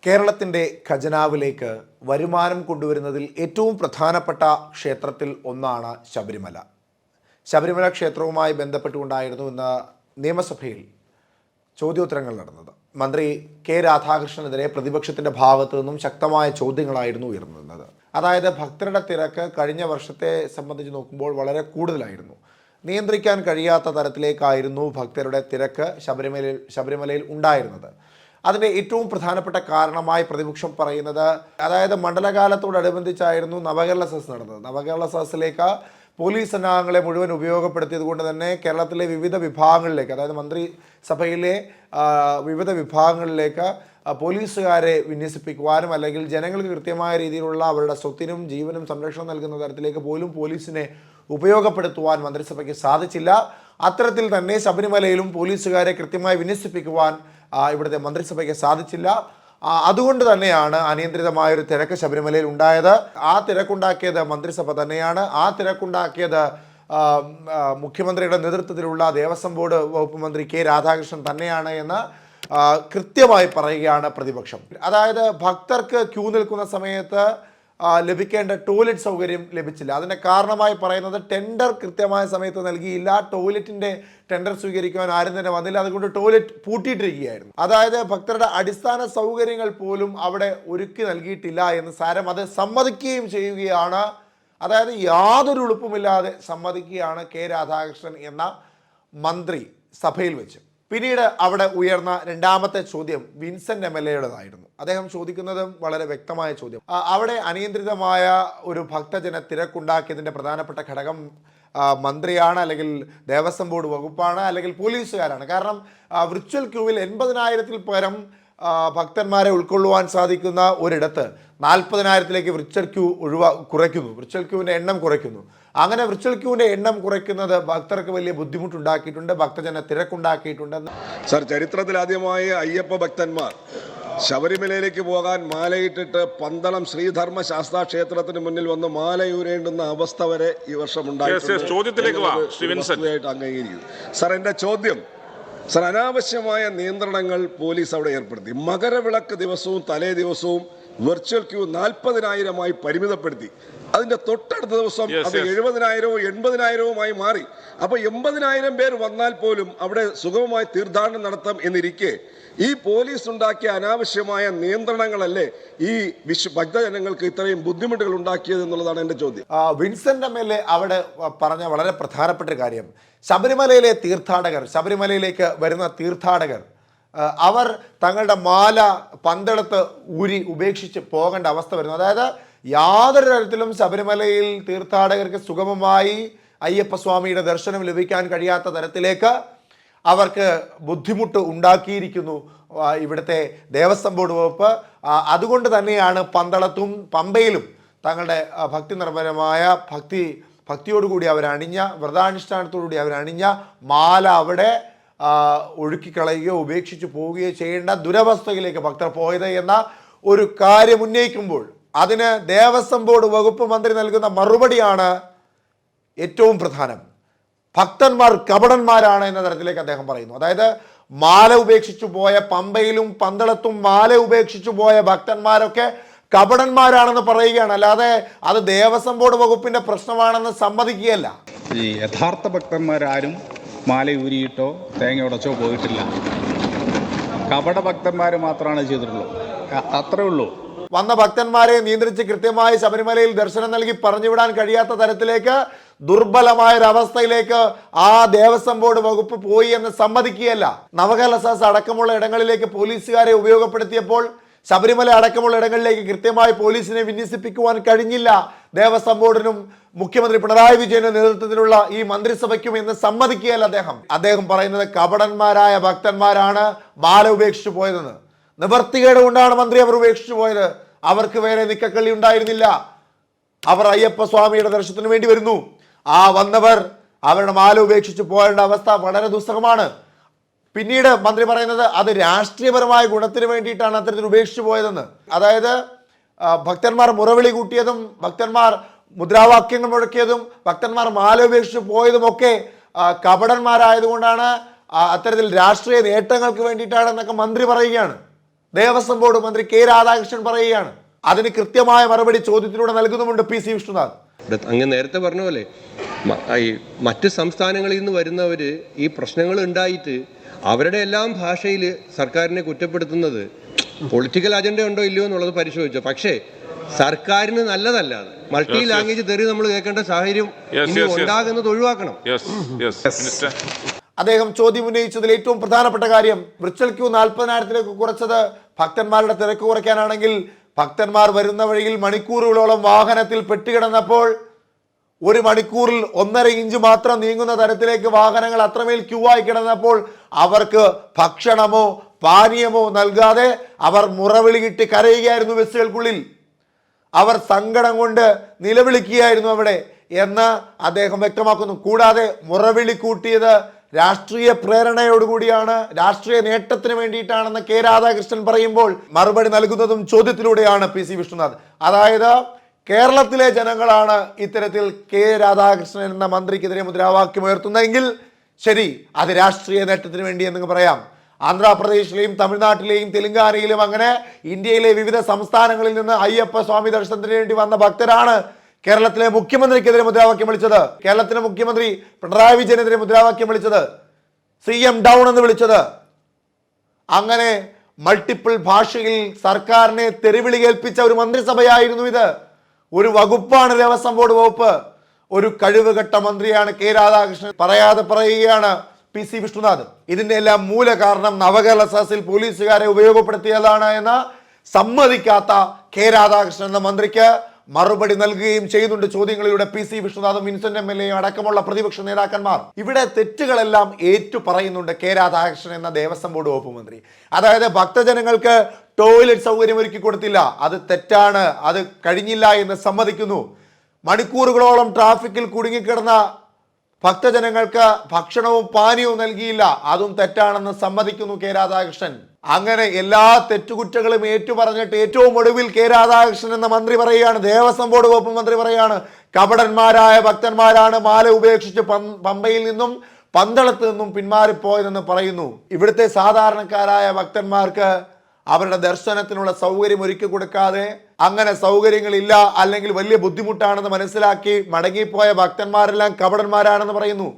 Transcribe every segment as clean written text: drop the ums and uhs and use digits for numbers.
കേരളത്തിൻ്റെ ഖജനാവിലേക്ക് വരുമാനം കൊണ്ടുവരുന്നതിൽ ഏറ്റവും പ്രധാനപ്പെട്ട ക്ഷേത്രത്തിൽ ഒന്നാണ് ശബരിമല. ശബരിമല ക്ഷേത്രവുമായി ബന്ധപ്പെട്ടുകൊണ്ടായിരുന്നു ഇന്ന് നിയമസഭയിൽ ചോദ്യോത്തരങ്ങൾ നടന്നത്. മന്ത്രി കെ രാധാകൃഷ്ണനെതിരെ പ്രതിപക്ഷത്തിൻ്റെ ഭാഗത്തു നിന്നും ശക്തമായ ചോദ്യങ്ങളായിരുന്നു ഉയർന്നത്. അതായത് ഭക്തരുടെ തിരക്ക് കഴിഞ്ഞ വർഷത്തെ സംബന്ധിച്ച് നോക്കുമ്പോൾ വളരെ കൂടുതലായിരുന്നു. നിയന്ത്രിക്കാൻ കഴിയാത്ത തരത്തിലേക്കായിരുന്നു ഭക്തരുടെ തിരക്ക് ശബരിമലയിൽ ഉണ്ടായിരുന്നത്. അതിൻ്റെ ഏറ്റവും പ്രധാനപ്പെട്ട കാരണമായി പ്രതിപക്ഷം പറയുന്നത്, അതായത് മണ്ഡലകാലത്തോടനുബന്ധിച്ചായിരുന്നു നവകേരള സദസ് നടന്നത്. നവകേരള സദസ്സിലേക്ക് പോലീസ് സന്നാഹങ്ങളെ മുഴുവൻ ഉപയോഗപ്പെടുത്തിയത് കൊണ്ട് തന്നെ കേരളത്തിലെ വിവിധ വിഭാഗങ്ങളിലേക്ക്, അതായത് മന്ത്രിസഭയിലെ വിവിധ വിഭാഗങ്ങളിലേക്ക് പോലീസുകാരെ വിന്യസിപ്പിക്കുവാനും അല്ലെങ്കിൽ ജനങ്ങൾക്ക് കൃത്യമായ രീതിയിലുള്ള അവരുടെ സ്വത്തിനും ജീവനും സംരക്ഷണം നൽകുന്ന തരത്തിലേക്ക് പോലും പോലീസിനെ ഉപയോഗപ്പെടുത്തുവാൻ മന്ത്രിസഭയ്ക്ക് സാധിച്ചില്ല. അത്തരത്തിൽ തന്നെ ശബരിമലയിലും പോലീസുകാരെ കൃത്യമായി വിന്യസിപ്പിക്കുവാൻ ഇവിടുത്തെ മന്ത്രിസഭയ്ക്ക് സാധിച്ചില്ല. അതുകൊണ്ട് തന്നെയാണ് അനിയന്ത്രിതമായൊരു തിരക്ക് ശബരിമലയിൽ ഉണ്ടായത്. ആ തിരക്കുണ്ടാക്കിയത് മന്ത്രിസഭ തന്നെയാണ്. ആ തിരക്കുണ്ടാക്കിയത് മുഖ്യമന്ത്രിയുടെ നേതൃത്വത്തിലുള്ള ദേവസ്വം ബോർഡ് വകുപ്പ് മന്ത്രി കെ രാധാകൃഷ്ണൻ തന്നെയാണ് എന്ന് കൃത്യമായി പറയുകയാണ് പ്രതിപക്ഷം. അതായത് ഭക്തർക്ക് ക്യൂ നിൽക്കുന്ന സമയത്ത് ലഭിക്കേണ്ട ടോയ്ലറ്റ് സൗകര്യം ലഭിച്ചില്ല. അതിൻ്റെ കാരണമായി പറയുന്നത് ടെൻഡർ കൃത്യമായ സമയത്ത് നൽകിയില്ല. ടോയ്ലറ്റിൻ്റെ ടെൻഡർ സ്വീകരിക്കുവാൻ ആരും തന്നെ വന്നില്ല. അതുകൊണ്ട് ടോയ്ലറ്റ് പൂട്ടിയിട്ടിരിക്കുകയായിരുന്നു. അതായത് ഭക്തരുടെ അടിസ്ഥാന സൗകര്യങ്ങൾ പോലും അവിടെ ഒരുക്കി നൽകിയിട്ടില്ല എന്ന് സാരം അത് സമ്മതിക്കുകയും ചെയ്യുകയാണ്. അതായത് യാതൊരു എളുപ്പമില്ലാതെ സമ്മതിക്കുകയാണ് കെ രാധാകൃഷ്ണൻ എന്ന മന്ത്രി സഭയിൽ വെച്ച്. പിന്നീട് അവിടെ ഉയർന്ന രണ്ടാമത്തെ ചോദ്യം വിൻസെൻ്റ് MLA-യുടേതായിരുന്നു. അദ്ദേഹം ചോദിക്കുന്നതും വളരെ വ്യക്തമായ ചോദ്യം. അവിടെ അനിയന്ത്രിതമായ ഒരു ഭക്തജന തിരക്കുണ്ടാക്കിയതിൻ്റെ പ്രധാനപ്പെട്ട ഘടകം മന്ത്രിയാണ്, അല്ലെങ്കിൽ ദേവസ്വം ബോർഡ് വകുപ്പാണ്, അല്ലെങ്കിൽ പോലീസുകാരാണ്. കാരണം വിർച്വൽ ക്യൂവിൽ 80,000-ൽ പരം ഭക്തന്മാരെ ഉൾക്കൊള്ളുവാൻ സാധിക്കുന്ന ഒരിടത്ത് 40,000-ലേക്ക് വിർച്വൽ ക്യൂ കുറയ്ക്കുന്നു. വിർച്വൽ ക്യൂവിൻ്റെ എണ്ണം കുറയ്ക്കുന്നു. അങ്ങനെ വിർച്വൽ ക്യൂവിൻ്റെ എണ്ണം കുറയ്ക്കുന്നത് ഭക്തർക്ക് വലിയ ബുദ്ധിമുട്ടുണ്ടാക്കിയിട്ടുണ്ട്, ഭക്തജന തിരക്കുണ്ടാക്കിയിട്ടുണ്ട്. സർ, ചരിത്രത്തിൽ ആദ്യമായി അയ്യപ്പ ഭക്തന്മാർ ശബരിമലയിലേക്ക് പോകാൻ മാലയിട്ടിട്ട് പന്തളം ശ്രീധർമ്മ ശാസ്താ ക്ഷേത്രത്തിന് മുന്നിൽ വന്ന് മാലയൂരേണ്ടുന്ന അവസ്ഥ വരെ ഈ വർഷം ഉണ്ടായിട്ടുണ്ട്. അംഗീകരിക്കുന്നു. സർ, എൻ്റെ ചോദ്യം, സർ, അനാവശ്യമായ നിയന്ത്രണങ്ങൾ പോലീസ് അവിടെ ഏർപ്പെടുത്തി. മകരവിളക്ക് ദിവസവും തലേ ദിവസവും വെർച്വൽ ക്യൂ 40,000-ആയി പരിമിതപ്പെടുത്തി. അതിന്റെ തൊട്ടടുത്ത ദിവസം അത് 70,000-വും 80,000-വുമായി മാറി. അപ്പൊ 80,000 പേർ വന്നാൽ പോലും അവിടെ സുഗമമായി തീർത്ഥാടനം നടത്താം എന്നിരിക്കെ ഈ പോലീസ് ഉണ്ടാക്കിയ അനാവശ്യമായ നിയന്ത്രണങ്ങളല്ലേ ഈ ഭക്തജനങ്ങൾക്ക് ഇത്രയും ബുദ്ധിമുട്ടുകൾ ഉണ്ടാക്കിയത് എന്നുള്ളതാണ് എന്റെ ചോദ്യം. വിൻസെന്റ് MLA അവിടെ പറഞ്ഞ വളരെ പ്രധാനപ്പെട്ട കാര്യം, ശബരിമലയിലെ തീർത്ഥാടകർ, ശബരിമലയിലേക്ക് വരുന്ന തീർത്ഥാടകർ അവർ തങ്ങളുടെ മാല പന്തളത്ത് ഊരി ഉപേക്ഷിച്ച് പോകേണ്ട അവസ്ഥ വരുന്നു. അതായത് യാതൊരു തരത്തിലും ശബരിമലയിൽ തീർത്ഥാടകർക്ക് സുഗമമായി അയ്യപ്പസ്വാമിയുടെ ദർശനം ലഭിക്കാൻ കഴിയാത്ത തരത്തിലേക്ക് അവർക്ക് ബുദ്ധിമുട്ട് ഉണ്ടാക്കിയിരിക്കുന്നു ഇവിടുത്തെ ദേവസ്വം ബോർഡ് വകുപ്പ്. അതുകൊണ്ട് തന്നെയാണ് പന്തളത്തും പമ്പയിലും തങ്ങളുടെ ഭക്തി നിർഭരമായ ഭക്തിയോടുകൂടി അവരണിഞ്ഞ, വ്രതാനുഷ്ഠാനത്തോടുകൂടി അവരണിഞ്ഞ മാല അവിടെ ഒഴുക്കിക്കളയുകയോ ഉപേക്ഷിച്ച് പോവുകയോ ചെയ്യേണ്ട ദുരവസ്ഥയിലേക്ക് ഭക്തർ പോയത് എന്ന ഒരു കാര്യം ഉന്നയിക്കുമ്പോൾ അതിന് ദേവസ്വം ബോർഡ് വകുപ്പ് മന്ത്രി നൽകുന്ന മറുപടിയാണ് ഏറ്റവും പ്രധാനം. ഭക്തന്മാർ കപടന്മാരാണ് എന്ന തരത്തിലേക്ക് അദ്ദേഹം പറയുന്നു. അതായത് മാല ഉപേക്ഷിച്ചു പോയ പമ്പയിലും പന്തളത്തും മാല ഉപേക്ഷിച്ചു പോയ ഭക്തന്മാരൊക്കെ കപടന്മാരാണെന്ന് പറയുകയാണ്. അല്ലാതെ അത് ദേവസ്വം ബോർഡ് വകുപ്പിന്റെ പ്രശ്നമാണെന്ന് സമ്മതിക്കുകയല്ല. ഈ യഥാർത്ഥ ഭക്തന്മാരാരും മാല ഊരിയിട്ടോ തേങ്ങ ഉടച്ചോ പോയിട്ടില്ല. കപട ഭക്തന്മാർ മാത്രമാണ് ചെയ്തിട്ടുള്ളൂ. അത്രേ ഉള്ളൂ. വന്ന ഭക്തന്മാരെ നിയന്ത്രിച്ച് കൃത്യമായി ശബരിമലയിൽ ദർശനം നൽകി പറഞ്ഞുവിടാൻ കഴിയാത്ത തരത്തിലേക്ക് ദുർബലമായൊരവസ്ഥയിലേക്ക് ആ ദേവസ്വം ബോർഡ് വകുപ്പ് പോയി എന്ന് സമ്മതിക്കുകയല്ല. നവകേരള സദസ് അടക്കമുള്ള ഇടങ്ങളിലേക്ക് പോലീസുകാരെ ഉപയോഗപ്പെടുത്തിയപ്പോൾ ശബരിമല അടക്കമുള്ള ഇടങ്ങളിലേക്ക് കൃത്യമായി പോലീസിനെ വിന്യസിപ്പിക്കുവാൻ കഴിഞ്ഞില്ല ദേവസ്വം ബോർഡിനും മുഖ്യമന്ത്രി പിണറായി വിജയന്റെ നേതൃത്വത്തിലുള്ള ഈ മന്ത്രിസഭയ്ക്കും എന്ന് സമ്മതിക്കുകയല്ല അദ്ദേഹം പറയുന്നത് കപടന്മാരായ ഭക്തന്മാരാണ് മാല ഉപേക്ഷിച്ചു പോയതെന്ന്. നിവർത്തികേട് കൊണ്ടാണ് മന്ത്രി അവർ ഉപേക്ഷിച്ചു പോയത്. അവർക്ക് വേറെ നിക്കക്കള്ളി ഉണ്ടായിരുന്നില്ല. അവർ അയ്യപ്പ സ്വാമിയുടെ ദർശനത്തിന് വേണ്ടി വരുന്നു. ആ വന്നവർ അവരുടെ മാല ഉപേക്ഷിച്ച് പോകേണ്ട അവസ്ഥ വളരെ ദുസ്സഹമാണ്. പിന്നീട് മന്ത്രി പറയുന്നത് അത് രാഷ്ട്രീയപരമായ ഗുണത്തിന് വേണ്ടിയിട്ടാണ് അത്തരത്തിൽ ഉപേക്ഷിച്ചു പോയതെന്ന്. അതായത് ഭക്തന്മാർ മുറവിളി കൂട്ടിയതും ഭക്തന്മാർ മുദ്രാവാക്യങ്ങൾ മുഴക്കിയതും ഭക്തന്മാർ മാല ഉപേക്ഷിച്ച് പോയതുമൊക്കെ കപടന്മാരായതുകൊണ്ടാണ്, അത്തരത്തിൽ രാഷ്ട്രീയ നേട്ടങ്ങൾക്ക് വേണ്ടിയിട്ടാണെന്നൊക്കെ മന്ത്രി പറയുകയാണ്. ദേവസ്വം ബോർഡ് മന്ത്രി കെ രാധാകൃഷ്ണൻ പറയുകയാണ്. അതിന് കൃത്യമായ മറുപടി ചോദ്യത്തിലൂടെ നൽകുന്നുമുണ്ട് പി സി വിഷ്ണുനാഥ്. അങ്ങ് നേരത്തെ പറഞ്ഞ പോലെ ഈ മറ്റ് സംസ്ഥാനങ്ങളിൽ നിന്ന് വരുന്നവർ ഈ പ്രശ്നങ്ങൾ ഉണ്ടായിട്ട് അവരുടെ എല്ലാം ഭാഷയിൽ സർക്കാരിനെ കുറ്റപ്പെടുത്തുന്നത് പൊളിറ്റിക്കൽ അജണ്ട ഉണ്ടോ ഇല്ലയോ എന്നുള്ളത് പരിശോധിച്ചു. പക്ഷേ സർക്കാരിന് നല്ലതല്ല. മൾട്ടി ലാംഗ്വേജ് തെറി നമ്മൾ കേൾക്കേണ്ട സാഹചര്യം ഉണ്ടാകുന്നത് ഒഴിവാക്കണം. അദ്ദേഹം ചോദ്യം ഉന്നയിച്ചതിൽ ഏറ്റവും പ്രധാനപ്പെട്ട കാര്യം വിർച്വൽ ക്യൂ 40,000-ലേക്ക് കുറച്ചത് ഭക്തന്മാരുടെ തിരക്ക് കുറയ്ക്കാനാണെങ്കിൽ ഭക്തന്മാർ വരുന്ന വഴിയിൽ മണിക്കൂറുകളോളം വാഹനത്തിൽ പെട്ടുകിടന്നപ്പോൾ 1 മണിക്കൂറിൽ 1.5 ഇഞ്ച് മാത്രം നീങ്ങുന്ന തരത്തിലേക്ക് വാഹനങ്ങൾ അത്രമേൽ ക്യൂ ആയി കിടന്നപ്പോൾ അവർക്ക് ഭക്ഷണമോ പാനീയമോ നൽകാതെ അവർ മുറവിളിയിട്ട് കരയുകയായിരുന്നു ബസ്സുകൾക്കുള്ളിൽ. അവർ സങ്കടം കൊണ്ട് നിലവിളിക്കുകയായിരുന്നു അവിടെ എന്ന് അദ്ദേഹം വ്യക്തമാക്കുന്നു. കൂടാതെ മുറവിളി കൂട്ടിയത് രാഷ്ട്രീയ പ്രേരണയോടുകൂടിയാണ്, രാഷ്ട്രീയ നേട്ടത്തിന് വേണ്ടിയിട്ടാണെന്ന് കെ രാധാകൃഷ്ണൻ പറയുമ്പോൾ മറുപടി നൽകുന്നതും ചോദ്യത്തിലൂടെയാണ് പി സി വിഷ്ണുനാഥ്. അതായത് കേരളത്തിലെ ജനങ്ങളാണ് ഇത്തരത്തിൽ കെ രാധാകൃഷ്ണൻ എന്ന മന്ത്രിക്കെതിരെ മുദ്രാവാക്യം ഉയർത്തുന്നതെങ്കിൽ ശരി, അത് രാഷ്ട്രീയ നേട്ടത്തിന് വേണ്ടി എന്ന് പറയാം. ആന്ധ്രാപ്രദേശിലെയും തമിഴ്നാട്ടിലെയും തെലങ്കാനയിലും അങ്ങനെ ഇന്ത്യയിലെ വിവിധ സംസ്ഥാനങ്ങളിൽ നിന്ന് അയ്യപ്പ സ്വാമി ദർശനത്തിന് വേണ്ടി വന്ന ഭക്തരാണ് കേരളത്തിലെ മുഖ്യമന്ത്രിക്കെതിരെ മുദ്രാവാക്യം വിളിച്ചത്. കേരളത്തിലെ മുഖ്യമന്ത്രി പിണറായി വിജയനെതിരെ മുദ്രാവാക്യം വിളിച്ചത്, CM ഡൗൺ എന്ന് വിളിച്ചത്. അങ്ങനെ മൾട്ടിപ്പിൾ ഭാഷയിൽ സർക്കാരിനെ തെറിവിളി കേൾപ്പിച്ച ഒരു മന്ത്രിസഭയായിരുന്നു ഇത്. ഒരു വകുപ്പാണ് ദേവസ്വം ബോർഡ് വകുപ്പ്. ഒരു കഴിവുകെട്ട മന്ത്രിയാണ് കെ രാധാകൃഷ്ണൻ. പറയാതെ പറയുകയാണ് പി സി വിഷ്ണുനാഥ്. ഇതിന്റെ എല്ലാം മൂല കാരണം നവകേരള സദസ്സിൽ പോലീസുകാരെ ഉപയോഗപ്പെടുത്തിയതാണ് എന്ന് സമ്മതിക്കാത്ത കെ രാധാകൃഷ്ണൻ എന്ന മന്ത്രിക്ക് മറുപടി നൽകുകയും ചെയ്യുന്നുണ്ട് ചോദ്യങ്ങളിലൂടെ പി സി വിഷ്ണുനാഥും വിൻസെന്റ് MLA അടക്കമുള്ള പ്രതിപക്ഷ നേതാക്കന്മാർ. ഇവിടെ തെറ്റുകളെല്ലാം ഏറ്റു പറയുന്നുണ്ട് കെ രാധാകൃഷ്ണൻ എന്ന ദേവസ്വം ബോർഡ് വകുപ്പ് മന്ത്രി. അതായത് ഭക്തജനങ്ങൾക്ക് ടോയ്ലറ്റ് സൗകര്യം ഒരുക്കി കൊടുത്തില്ല, അത് തെറ്റാണ്, അത് കഴിഞ്ഞില്ല എന്ന് സമ്മതിക്കുന്നു. മണിക്കൂറുകളോളം ട്രാഫിക്കിൽ കുടുങ്ങിക്കിടന്ന ഭക്തജനങ്ങൾക്ക് ഭക്ഷണവും പാനീയവും നൽകിയില്ല, അതും തെറ്റാണെന്ന് സമ്മതിക്കുന്നു കെ രാധാകൃഷ്ണൻ. അങ്ങനെ എല്ലാ തെറ്റുകുറ്റങ്ങളും ഏറ്റുപറഞ്ഞിട്ട് ഏറ്റവും ഒടുവിൽ കെ രാധാകൃഷ്ണൻ എന്ന മന്ത്രി പറയുകയാണ്, ദേവസ്വം ബോർഡ് വകുപ്പ് മന്ത്രി പറയുകയാണ്, കപടന്മാരായ ഭക്തന്മാരാണ് മാല ഉപേക്ഷിച്ച് പമ്പയിൽ നിന്നും പന്തളത്ത് നിന്നും പിന്മാറിപ്പോയതെന്ന് പറയുന്നു. ഇവിടുത്തെ സാധാരണക്കാരായ ഭക്തന്മാർക്ക് അവരുടെ ദർശനത്തിനുള്ള സൗകര്യം ഒരുക്കി കൊടുക്കാതെ, അങ്ങനെ സൗകര്യങ്ങളില്ല അല്ലെങ്കിൽ വലിയ ബുദ്ധിമുട്ടാണെന്ന് മനസ്സിലാക്കി മടങ്ങിപ്പോയ ഭക്തന്മാരെല്ലാം കപടന്മാരാണെന്ന് പറയുന്നു.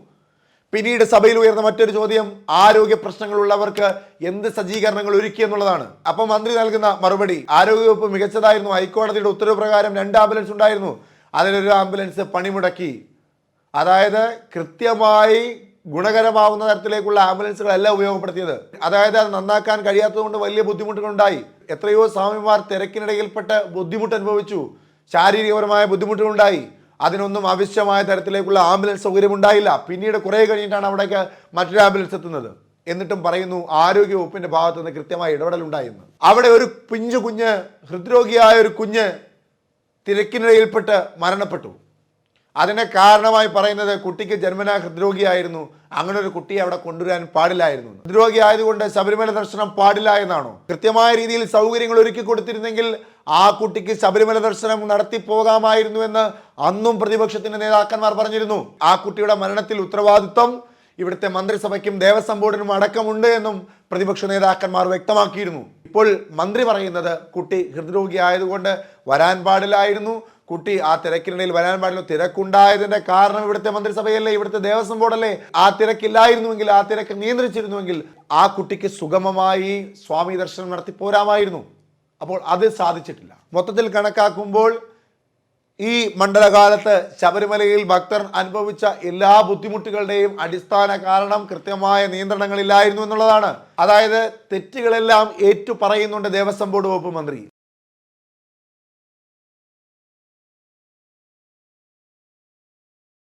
പിന്നീട് സഭയിൽ ഉയർന്ന മറ്റൊരു ചോദ്യം ആരോഗ്യ പ്രശ്നങ്ങളുള്ളവർക്ക് എന്ത് സജ്ജീകരണങ്ങൾ ഒരുക്കി എന്നുള്ളതാണ്. അപ്പൊ മന്ത്രി നൽകുന്ന മറുപടി, ആരോഗ്യവകുപ്പ് മികച്ചതായിരുന്നു, ഹൈക്കോടതിയുടെ ഉത്തരവ് പ്രകാരം 2 ആംബുലൻസ് ഉണ്ടായിരുന്നു, അതിലൊരു ആംബുലൻസ് പണിമുടക്കി. അതായത് കൃത്യമായി ഗുണകരമാവുന്ന തരത്തിലേക്കുള്ള ആംബുലൻസുകളല്ല ഉപയോഗപ്പെടുത്തിയത്. അതായത് അത് നന്നാക്കാൻ കഴിയാത്തത് കൊണ്ട് വലിയ ബുദ്ധിമുട്ടുകളുണ്ടായി. എത്രയോ സ്വാമിമാർ തിരക്കിനിടയിൽപ്പെട്ട് ബുദ്ധിമുട്ട് അനുഭവിച്ചു, ശാരീരികപരമായ ബുദ്ധിമുട്ടുകളുണ്ടായി. അതിനൊന്നും ആവശ്യമായ തരത്തിലേക്കുള്ള ആംബുലൻസ് സൗകര്യം ഉണ്ടായില്ല. പിന്നീട് കുറെ കഴിഞ്ഞിട്ടാണ് അവിടേക്ക് മറ്റൊരു ആംബുലൻസ് എത്തുന്നത്. എന്നിട്ടും പറയുന്നു ആരോഗ്യ വകുപ്പിന്റെ ഭാഗത്തു നിന്ന് കൃത്യമായ ഇടപെടൽ ഉണ്ടായെന്ന്. അവിടെ ഒരു പിഞ്ചു കുഞ്ഞ്, ഹൃദ്രോഗിയായ ഒരു കുഞ്ഞ് തിരക്കിനിടയിൽപ്പെട്ട് മരണപ്പെട്ടു. അതിനെ കാരണമായി പറയുന്നത് കുട്ടിക്ക് ജന്മനാ ഹൃദ്രോഗിയായിരുന്നു, അങ്ങനെ ഒരു കുട്ടിയെ അവിടെ കൊണ്ടുവരാൻ പാടില്ലായിരുന്നു. ഹൃദ്രോഗി ആയതുകൊണ്ട് ശബരിമല ദർശനം പാടില്ല എന്നാണോ? കൃത്യമായ രീതിയിൽ സൗകര്യങ്ങൾ ഒരുക്കി കൊടുത്തിരുന്നെങ്കിൽ ആ കുട്ടിക്ക് ശബരിമല ദർശനം നടത്തി പോകാമായിരുന്നു എന്ന് അന്നും പ്രതിപക്ഷത്തിന്റെ നേതാക്കന്മാർ പറഞ്ഞിരുന്നു. ആ കുട്ടിയുടെ മരണത്തിൽ ഉത്തരവാദിത്വം ഇവിടുത്തെ മന്ത്രിസഭയ്ക്കും ദേവസ്വം ബോർഡിനും അടക്കമുണ്ട് എന്നും പ്രതിപക്ഷ നേതാക്കന്മാർ വ്യക്തമാക്കിയിരുന്നു. ഇപ്പോൾ മന്ത്രി പറയുന്നത് കുട്ടി ഹൃദ്രോഗി ആയതുകൊണ്ട് വരാൻ പാടില്ലായിരുന്നു, കുട്ടി ആ തിരക്കിനിടയിൽ വരാൻ പാടില്ല. തിരക്കുണ്ടായതിന്റെ കാരണം ഇവിടുത്തെ മന്ത്രിസഭയല്ലേ, ഇവിടുത്തെ ദേവസ്വം ബോർഡല്ലേ. ആ തിരക്കില്ലായിരുന്നുവെങ്കിൽ, ആ തിരക്ക് നിയന്ത്രിച്ചിരുന്നുവെങ്കിൽ ആ കുട്ടിക്ക് സുഗമമായി സ്വാമി ദർശനം നടത്തി പോരാമായിരുന്നു. അപ്പോൾ അത് സാധിച്ചിട്ടില്ല. മൊത്തത്തിൽ കണക്കാക്കുമ്പോൾ ഈ മണ്ഡലകാലത്ത് ശബരിമലയിൽ ഭക്തർ അനുഭവിച്ച എല്ലാ ബുദ്ധിമുട്ടുകളുടെയും അടിസ്ഥാന കാരണം കൃത്യമായ നിയന്ത്രണങ്ങളില്ലായിരുന്നു എന്നുള്ളതാണ്. അതായത് തെറ്റുകളെല്ലാം ഏറ്റു പറയുന്നുണ്ട് ദേവസ്വം ബോർഡ് വകുപ്പ് മന്ത്രി.